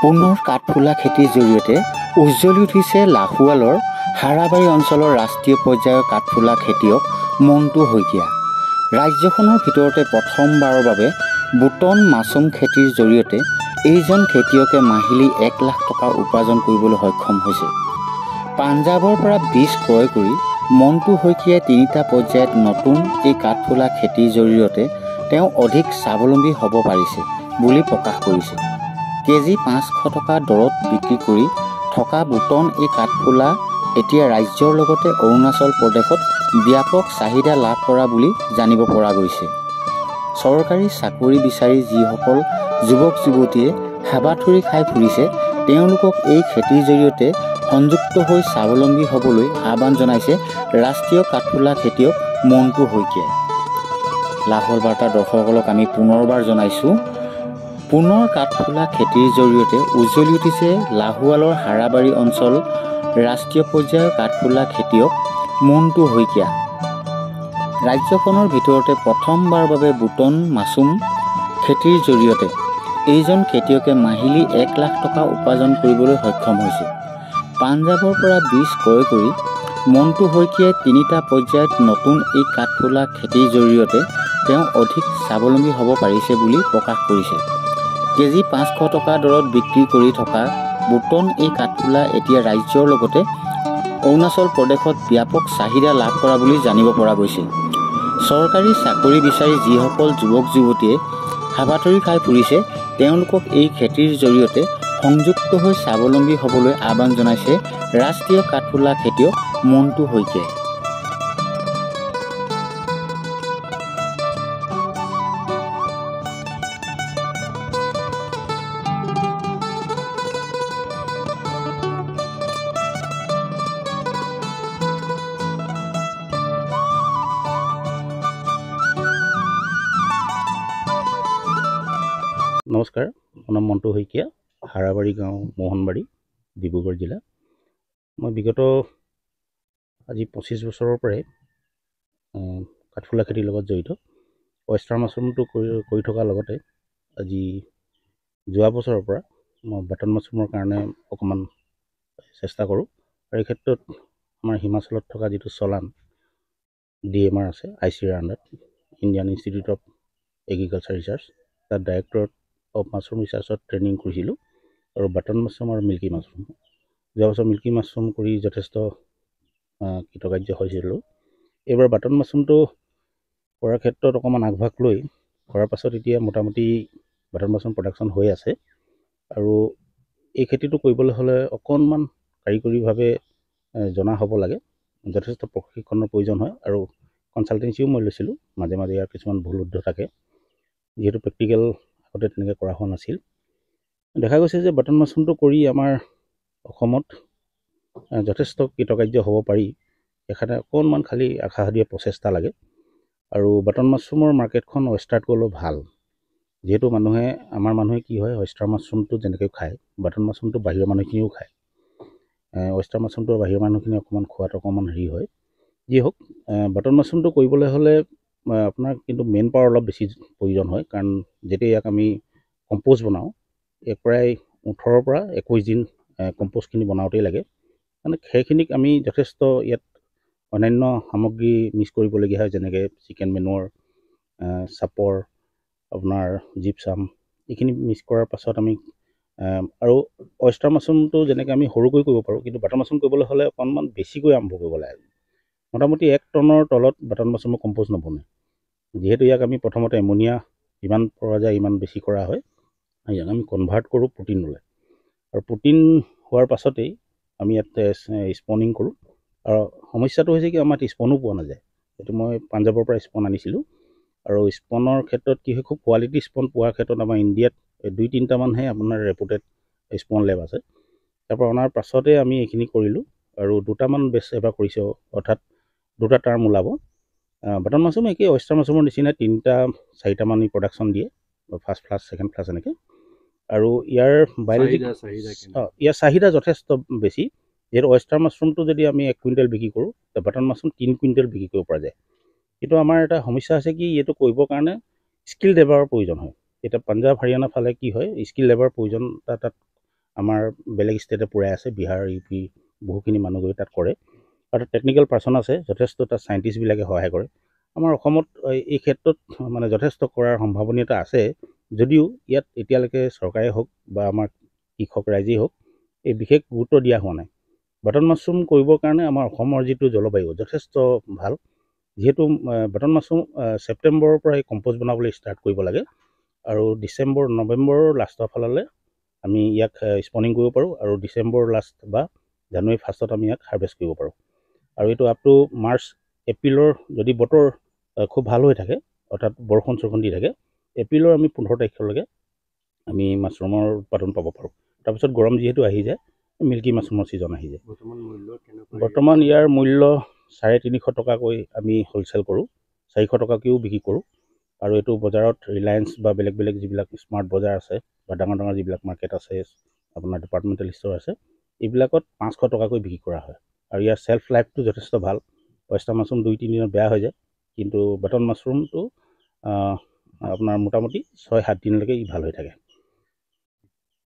পুনৰ কাঠফুলা খেতিৰ জৰিয়তে উজ্জ্বলি উঠিছে লাহোৱালৰ হাৰাবাৰী অঞ্চলৰ ৰাষ্ট্ৰীয় পৰ্যায়ৰ কাঠফুলা খেতিয়ক মণ্টু শইকীয়া। ৰাজ্যখনৰ ভিতৰতে প্ৰথমবাৰৰ বাবে বুটন মাছৰুম খেতিৰ জৰিয়তে এইজন খেতিয়কে মাহিলী 1 লাখ টকা উপাৰ্জন কৰিবলৈ সক্ষম হৈছে। পাঞ্জাৱৰ পৰা বীজ ক্ৰয় কৰি মণ্টু শইকীয়াই 3টা পৰ্যায়ত নতুন এই কাঠফুলা খেতিৰ জৰিয়তে তেওঁ অধিক স্বাৱলম্বী হ'ব পাৰিছে বুলি প্ৰকাশ কৰিছে। কেজি 500 টকা দৰত বিক্ৰী কৰি থকা বুটন এই কাঠফুলা এতিয়া ৰাজ্যৰ লগতে অৰুণাচল প্ৰদেশত ব্যাপক চাহিদা লাভ কৰা বুলি জানিব পৰা গৈছে। চৰকাৰী চাকৰি বিচাৰি যিসকল যুৱক যুৱতীয়ে হাবাথুৰি খাই ফুৰিছে তেওঁলোকক এই খেতিৰ জৰিয়তে সংযুক্ত হৈ স্বাৱলম্বী হ'বলৈ আহ্বান জনাইছে ৰাষ্ট্ৰীয় কাঠফুলা খেতিয়ক মণ্টু শইকীয়াই। লাহোৱাল বাৰ্তা দৰ্শকসকলক আমি পুনৰবাৰ জনাইছোঁ, পুনৰ কাঠফুলা খেতিৰ জৰিয়তে উজ্জ্বলি উঠিছে লাহোৱালৰ হাৰাবাৰী অঞ্চল ৰাষ্ট্ৰীয় পৰ্যায়ৰ কাঠফুলা খেতিয়ক মণ্টু শইকীয়া। ৰাজ্যখনৰ ভিতৰতে প্ৰথমবাৰৰ বাবে বুটন মাছৰুম খেতিৰ জৰিয়তে এইজন খেতিয়কে মাহিলী 1 লাখ টকা উপাৰ্জন কৰিবলৈ সক্ষম হৈছে। পাঞ্জাৱৰ পৰা বীজ ক্ৰয় কৰি মণ্টু শইকীয়াই 3টা পৰ্যায়ত নতুন এই কাঠফুলা খেতিৰ জৰিয়তে তেওঁ অধিক স্বাৱলম্বী হ'ব পাৰিছে বুলি প্ৰকাশ কৰিছে। কেজি 500 টকা দৰত বিক্ৰী কৰি থকা বুটন এই কাঠফুলা এতিয়া ৰাজ্যৰ লগতে অৰুণাচল প্ৰদেশত ব্যাপক চাহিদা লাভ কৰা বুলি জানিব পৰা গৈছে। চৰকাৰী চাকৰি বিচাৰি যিসকল যুৱক যুৱতীয়ে হাবাথুৰি খাই ফুৰিছে তেওঁলোকক এই খেতিৰ জৰিয়তে সংযুক্ত হৈ স্বাৱলম্বী হ'বলৈ আহ্বান জনাইছে ৰাষ্ট্ৰীয় কাঠফুলা খেতিয়ক মণ্টু শইকীয়াই। নমস্কাৰ, মোৰ নাম মণ্টু শইকীয়া, হাৰাবাৰী গাঁও, মোহনবাৰী, ডিব্ৰুগড় জিলা। মই বিগত আজি 25 বছৰৰ পৰাই কাঠফুলা খেতিৰ লগত জড়িত। অয়েষ্টাৰ মাছৰুমটো কৰি থকাৰ লগতে আজি যোৱা বছৰৰ পৰা মই বাটন মাছৰুমৰ কাৰণে অকণমান চেষ্টা কৰোঁ। আৰু এই ক্ষেত্ৰত আমাৰ হিমাচলত থকা যিটো চলান DMR আছে ICAR আণ্ডাৰত, Indian institute of agriculture research, তাত ডাইৰেক্টৰেট অফ মাছৰুম ৰিচাৰ্চত ট্ৰেইনিং কৰিছিলোঁ। আৰু বাটন মাছৰুম আৰু মিল্কী মাছৰুম, যোৱা বছৰ মিল্কী মাছৰুম কৰি যথেষ্ট কৃতকাৰ্য হৈছিলোঁ। এইবাৰ বাটন মাছৰুমটো কৰাৰ ক্ষেত্ৰত অকণমান আগভাগ লৈ কৰাৰ পাছত এতিয়া মোটামুটি বাটন মাছৰুম প্ৰডাকশ্যন হৈ আছে। আৰু এই খেতিটো কৰিবলৈ হ'লে অকণমান কাৰিকৰীভাৱে জনা হ'ব লাগে, যথেষ্ট প্ৰশিক্ষণৰ প্ৰয়োজন হয়। আৰু কনচালটেঞ্চিও মই লৈছিলোঁ, মাজে মাজে ইয়াৰ কিছুমান ভুল শুদ্ধ থাকে, যিহেতু প্ৰেক্টিকেল আগতে তেনেকৈ কৰা হোৱা নাছিল। দেখা গৈছে যে বাটন মাছৰুমটো কৰি আমাৰ অসমত যথেষ্ট কৃতকাৰ্য হ'ব পাৰি। এখানে অকণমান খালী আশাসদীয় প্ৰচেষ্টা লাগে। আৰু বাটন মাছৰুমৰ মাৰ্কেটখন ৱেষ্টাৰ্টকৈ ভাল, যিহেতু আমাৰ মানুহে কি হয়, অয়েষ্টাৰ মাছৰুমটো যেনেকৈ খায়, বাটন মাছৰুমটো বাহিৰৰ মানুহখিনিও খায়। অয়েষ্টাৰ মাছৰুমটো বাহিৰৰ মানুহখিনি অকণমান খোৱাত অকণমান হেৰি হয়। যি হওক, বাটন মাছৰুমটো কৰিবলৈ হ'লে আপোনাৰ কিন্তু মেইন পাৱাৰ অলপ বেছি প্ৰয়োজন হয়, কাৰণ যেতিয়া ইয়াক আমি কম্প'ষ্ট বনাওঁ, প্ৰায় 18 পৰা 21 দিন কম্প'ষ্টখিনি বনাওঁতেই লাগে। মানে খেৰখিনিক আমি যথেষ্ট ইয়াত অন্যান্য সামগ্ৰী মিক্স কৰিবলগীয়া হয়, যেনেকৈ চিকেন মেনুৱৰ, চাপৰ, আপোনাৰ জিপচাম, এইখিনি মিক্স কৰাৰ পাছত আমি আৰু অয়েষ্টাৰ মাছৰুমটো যেনেকৈ আমি সৰুকৈ কৰিব পাৰোঁ, কিন্তু বাটন মাছৰুম কৰিবলৈ হ'লে অকণমান বেছিকৈ আৰম্ভ কৰিব লাগে। মোটামুটি 1 টনৰ তলত বাটন মাছৰুমৰ কম্প'ষ্ট নবনে, যিহেতু ইয়াক আমি প্ৰথমতে এমনিয়া যিমান পৰা যায় ইমান বেছি কৰা হয়। ইয়াক আমি কনভাৰ্ট কৰোঁ প্ৰটিনলৈ, আৰু প্ৰটিন হোৱাৰ পাছতেই আমি ইয়াত স্পনিং কৰোঁ। আৰু সমস্যাটো হৈছে কি, আমাৰ স্পনো পোৱা নাযায়। সেইটো মই পাঞ্জাৱৰ পৰা স্পন আনিছিলোঁ। আৰু স্পনৰ ক্ষেত্ৰত কি হয়, খুব কোৱালিটি স্পন পোৱাৰ ক্ষেত্ৰত আমাৰ ইণ্ডিয়াত 2-3টামানহে আপোনাৰ ৰেপুটেড স্পন লেব আছে। তাৰপৰা অনাৰ পাছতে আমি এইখিনি কৰিলোঁ, আৰু 2টামান বেচ এবাৰ কৰিছোঁ, অৰ্থাৎ 2টা টাৰ্ম ওলাব। বাটন মাছৰুম একেই অয়েষ্টাৰ মাছৰুমৰ নিচিনাই 3-4টামান প্ৰডাকশ্যন দিয়ে, ফাৰ্ষ্ট ফ্লাছ, ছেকেণ্ড ফ্লাছ এনেকৈ। আৰু ইয়াৰ ইয়াৰ চাহিদা যথেষ্ট বেছি, যিহেতু অয়েষ্টাৰ মাছৰুমটো যদি আমি 1 কুইণ্টেল বিক্ৰী কৰোঁ, বাটন মাছৰুম 3 কুইণ্টেল বিক্ৰী কৰিব পৰা যায়। কিন্তু আমাৰ এটা সমস্যা আছে কি, এইটো কৰিবৰ কাৰণে স্কিল লেবাৰৰ প্ৰয়োজন হয়। এতিয়া পাঞ্জাৱ হাৰিয়ানা ফালে কি হয়, স্কিল লেবাৰৰ প্ৰয়োজন তাত আমাৰ বেলেগ ষ্টেটে পুৰাই আছে, বিহাৰ ইউ পি বহুখিনি মানুহ গৈ তাত কৰে আৰু টেকনিকেল পাৰ্চন আছে, যথেষ্ট তাত চাইণ্টিষ্টবিলাকে সহায় কৰে। আমাৰ অসমত এই ক্ষেত্ৰত মানে যথেষ্ট কৰাৰ সম্ভাৱনীয়তা আছে, যদিও ইয়াত এতিয়ালৈকে চৰকাৰে হওক বা আমাৰ কৃষক ৰাইজেই হওক এই বিশেষ গুৰুত্ব দিয়া হোৱা নাই। বাটন মাছৰুম কৰিবৰ কাৰণে আমাৰ অসমৰ যিটো জলবায়ু যথেষ্ট ভাল, যিহেতু বাটন মাছৰুম ছেপ্টেম্বৰৰ পৰাই কম্প'ষ্ট বনাবলৈ ষ্টাৰ্ট কৰিব লাগে আৰু ডিচেম্বৰ নৱেম্বৰৰ লাষ্টৰ ফাললৈ আমি ইয়াক স্পনিং কৰিব পাৰোঁ আৰু ডিচেম্বৰ লাষ্ট বা জানুৱাৰী ফাৰ্ষ্টত আমি ইয়াক হাৰ্ভেষ্ট কৰিব পাৰোঁ। আৰু এইটো আপ টু মাৰ্চ এপ্ৰিলৰ যদি বতৰ খুব ভাল হৈ থাকে, অৰ্থাৎ বৰষুণ চৰষুণ দি থাকে, এপ্ৰিলৰ আমি 15 তাৰিখলৈকে আমি মাছৰুমৰ উৎপাদন পাব পাৰোঁ। তাৰপিছত গৰম যিহেতু আহি যায়, মিল্কী মাছৰুমৰ ছিজন আহি যায়। বৰ্তমান ইয়াৰ মূল্য 350 টকাকৈ আমি হোলচেল কৰোঁ, 400 টকাকৈও বিক্ৰী কৰোঁ। আৰু এইটো বজাৰত ৰিলায়েন্স বা বেলেগ বেলেগ যিবিলাক স্মাৰ্ট বজাৰ আছে বা ডাঙৰ ডাঙৰ যিবিলাক মাৰ্কেট আছে, আপোনাৰ ডিপাৰ্টমেণ্টেল ষ্ট'ৰ আছে, এইবিলাকত 500 টকাকৈ বিক্ৰী কৰা হয়। আৰু ইয়াৰ চেল্ফ লাইফটো যথেষ্ট ভাল। অয়েষ্টাৰ মাছৰুম 2-3 দিনত বেয়া হৈ যায়, কিন্তু বাটন মাছৰুমটো আপোনাৰ মোটামুটি 6-7 দিনলৈকে ই ভাল হৈ থাকে।